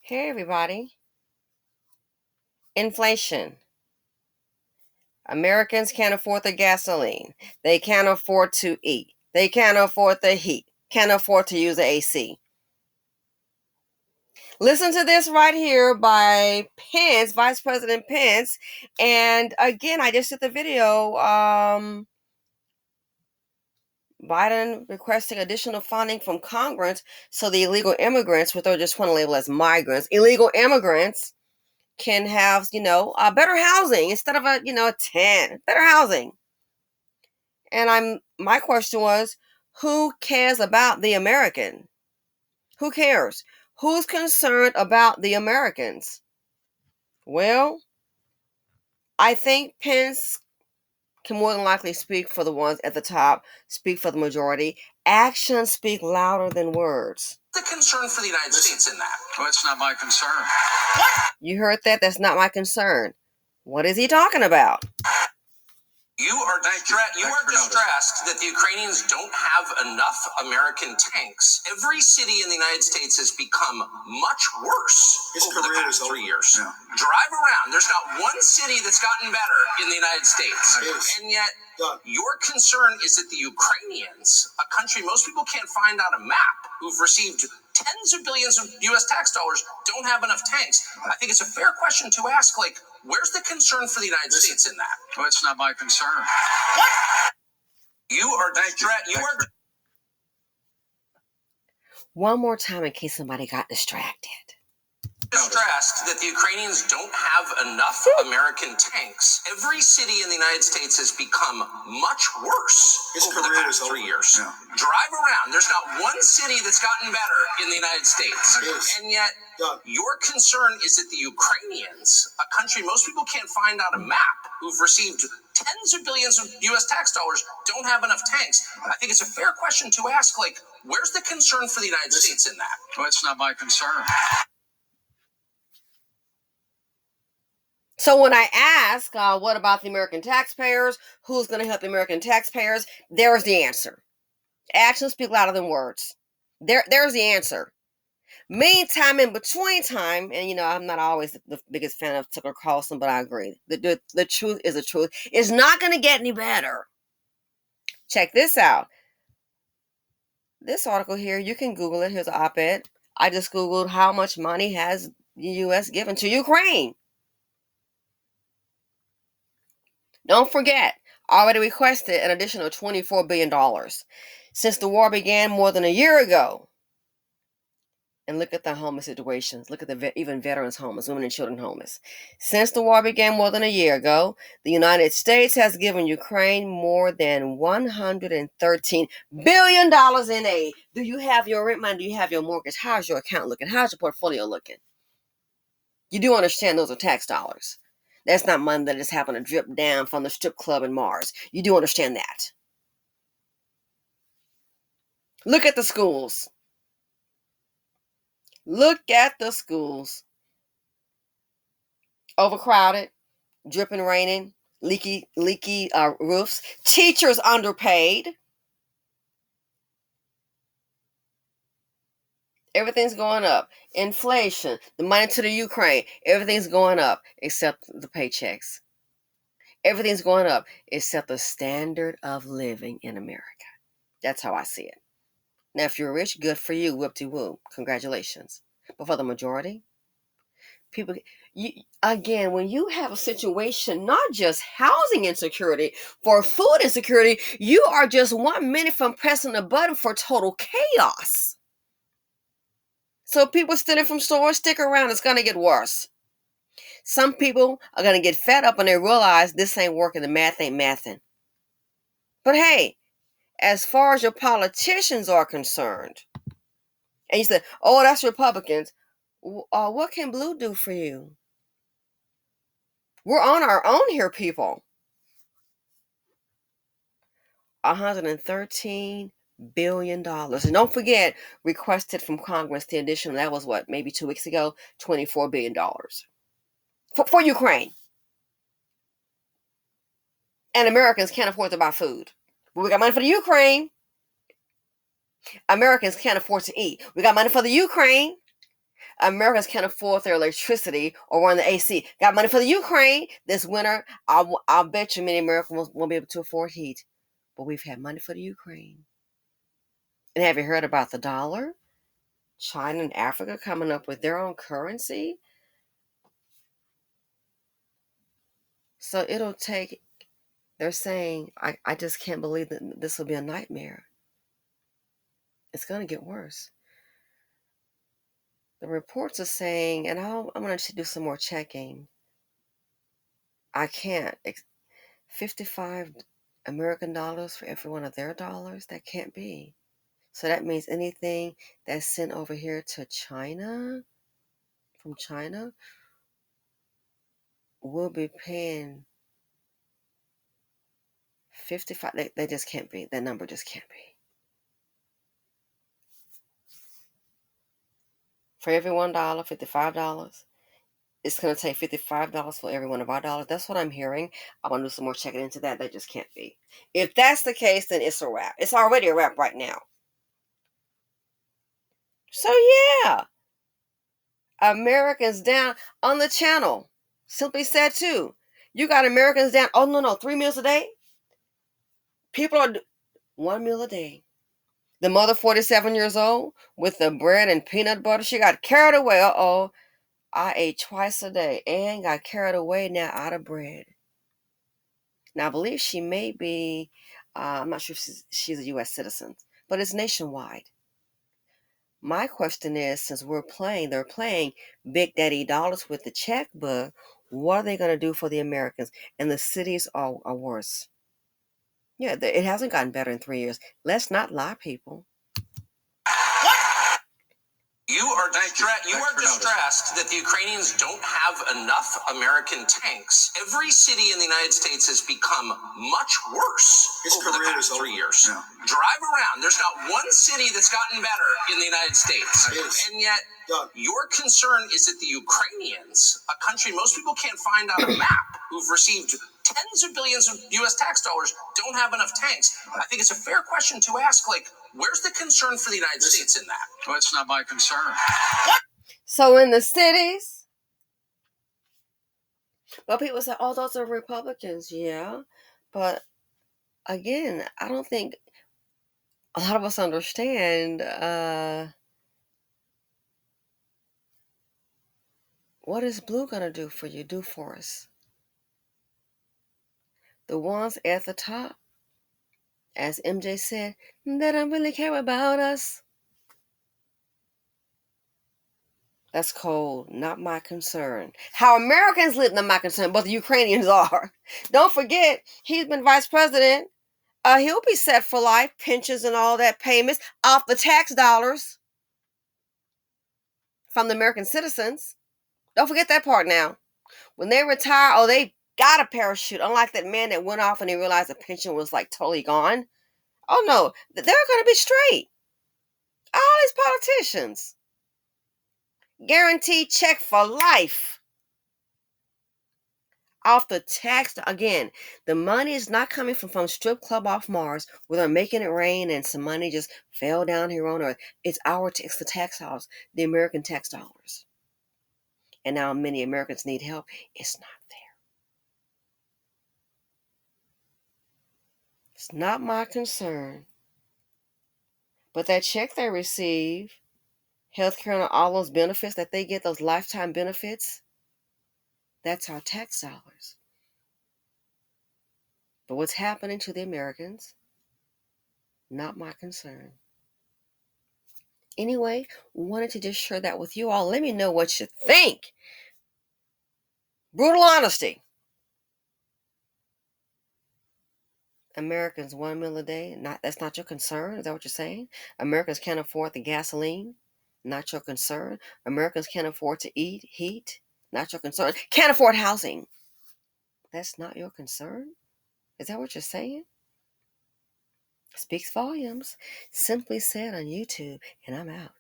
Hey, everybody. Inflation. Americans can't afford the gasoline. They can't afford to eat. They can't afford the heat. Can't afford to use the AC. Listen to this right here by Pence, Vice President Pence. And again, I just did the video. Biden requesting additional funding from Congress so the illegal immigrants, which they're just want to label as migrants, illegal immigrants, can have, better housing instead of a tent, better housing. And my question was, who cares about the American? Who cares? Who's concerned about the Americans? Well, I think Pence can more than likely speak for the ones at the top, speak for the majority. Actions speak louder than words. The concern for the United States in that? Well, it's not my concern. What? You heard that? That's not my concern. What is he talking about? You are distressed that the Ukrainians don't have enough American tanks. Every city in the United States has become much worse over the past 3 years. Yeah. Drive around. There's not one city that's gotten better in the United States. And yet, your concern is that the Ukrainians, a country most people can't find on a map, who've received tens of billions of U.S. tax dollars, don't have enough tanks. I think it's a fair question to ask, where's the concern for the United States in that? Well, it's not my concern. What? You are distracted. One more time in case somebody got distracted. Distressed that the Ukrainians don't have enough American tanks. Every city in the United States has become much worse over the past 3 years. Yeah. Drive around. There's not one city that's gotten better in the United States. And yet, your concern is that the Ukrainians, a country most people can't find on a map, who've received tens of billions of U.S. tax dollars, don't have enough tanks. I think it's a fair question to ask, where's the concern for the United States in that? Well, it's not my concern. So when I ask, what about the American taxpayers? Who's going to help the American taxpayers? There's the answer. Actions speak louder than words. There's the answer. Meantime, in between time, and I'm not always the biggest fan of Tucker Carlson, but I agree. The truth is the truth. It's not going to get any better. Check this out. This article here, you can Google it. Here's an op-ed. I just Googled how much money has the U.S. given to Ukraine. Don't forget, already requested an additional $24 billion since the war began more than a year ago. And look at the homeless situations. Look at even veterans homeless, women and children homeless. Since the war began more than a year ago, the United States has given Ukraine more than $113 billion in aid. Do you have your rent money? Do you have your mortgage? How's your account looking? How's your portfolio looking? You do understand those are tax dollars. That's not money that just happened to drip down from the strip club in Mars. You do understand that. Look at the schools. Look at the schools. Overcrowded, dripping, raining, leaky roofs. Teachers underpaid. Everything's going up. Inflation, the money to the Ukraine, everything's going up except the paychecks. Everything's going up except the standard of living in America. That's how I see it. Now, if you're rich, good for you, whoop-de-woo, congratulations. But for the majority, people, again, when you have a situation, not just housing insecurity, for food insecurity, you are just 1 minute from pressing a button for total chaos. So people stealing from stores, stick around, it's going to get worse. Some people are going to get fed up and they realize this ain't working, the math ain't mathing. But hey, as far as your politicians are concerned, and you said, oh, that's Republicans, what can blue do for you? We're on our own here, people. $113 billion. And don't forget, requested from Congress the additional, that was what, maybe 2 weeks ago, $24 billion for Ukraine. And Americans can't afford to buy food. But we got money for the Ukraine. Americans can't afford to eat. We got money for the Ukraine. Americans can't afford their electricity or run the AC. Got money for the Ukraine this winter. I'll bet you many Americans won't be able to afford heat. But we've had money for the Ukraine. And have you heard about the dollar? China and Africa coming up with their own currency. So it'll take, they're saying, I just can't believe that this will be a nightmare. It's going to get worse. The reports are saying, and I'm going to do some more checking. I can't. 55 American dollars for every one of their dollars? That can't be. So that means anything that's sent over here to China, from China, will be paying 55. They just can't be. That number just can't be. For every $1, $55. It's going to take $55 for every one of our dollars. That's what I'm hearing. I want to do some more checking into that. That just can't be. If that's the case, then it's a wrap. It's already a wrap right now. So yeah, Americans down on the channel. Simply said too. You got Americans down. Oh no, 3 meals a day. People are 1 meal a day. The mother, 47 years old, with the bread and peanut butter, she got carried away. I ate twice a day and got carried away now out of bread. Now, I believe she may be, I'm not sure if she's a U.S. citizen, but it's nationwide. My question is, since they're playing Big Daddy dollars with the checkbook, what are they going to do for the Americans? And the cities are worse. Yeah, it hasn't gotten better in 3 years. Let's not lie, people. You are distressed that the Ukrainians don't have enough American tanks. Every city in the United States has become much worse over the past 3 years. Yeah. Drive around. There's not one city that's gotten better in the United States. And yet, your concern is that the Ukrainians, a country most people can't find on a map, who've received tens of billions of U.S. tax dollars, don't have enough tanks. I think it's a fair question to ask, where's the concern for the United States in that? Well, it's not my concern. So in the cities, well, people say, oh, those are Republicans. Yeah, but again, I don't think a lot of us understand what is blue going to do for us. The ones at the top, as MJ said, they don't really care about us. That's cold, not my concern. How Americans live, not my concern, but the Ukrainians are. Don't forget, he's been vice president. He'll be set for life, pensions and all that payments off the tax dollars from the American citizens. Don't forget that part now. When they retire, they got a parachute. Unlike that man that went off and he realized the pension was totally gone. Oh no, they're going to be straight. All these politicians. Guaranteed check for life. Off the tax, again, the money is not coming from some strip club off Mars where they're making it rain and some money just fell down here on Earth. It's the tax dollars, the American tax dollars. And now many Americans need help. It's not there. It's not my concern. But that check they receive, healthcare and all those benefits that they get, those lifetime benefits, that's our tax dollars. But what's happening to the Americans, not my concern. Anyway, wanted to just share that with you all. Let me know what you think. Brutal honesty. Americans 1 meal a day. That's not your concern? Is that what you're saying? Americans can't afford the gasoline? Not your concern. Americans can't afford to heat? Not your concern. Can't afford housing? That's not your concern? Is that what you're saying? Speaks volumes. Simply said on YouTube, and I'm out.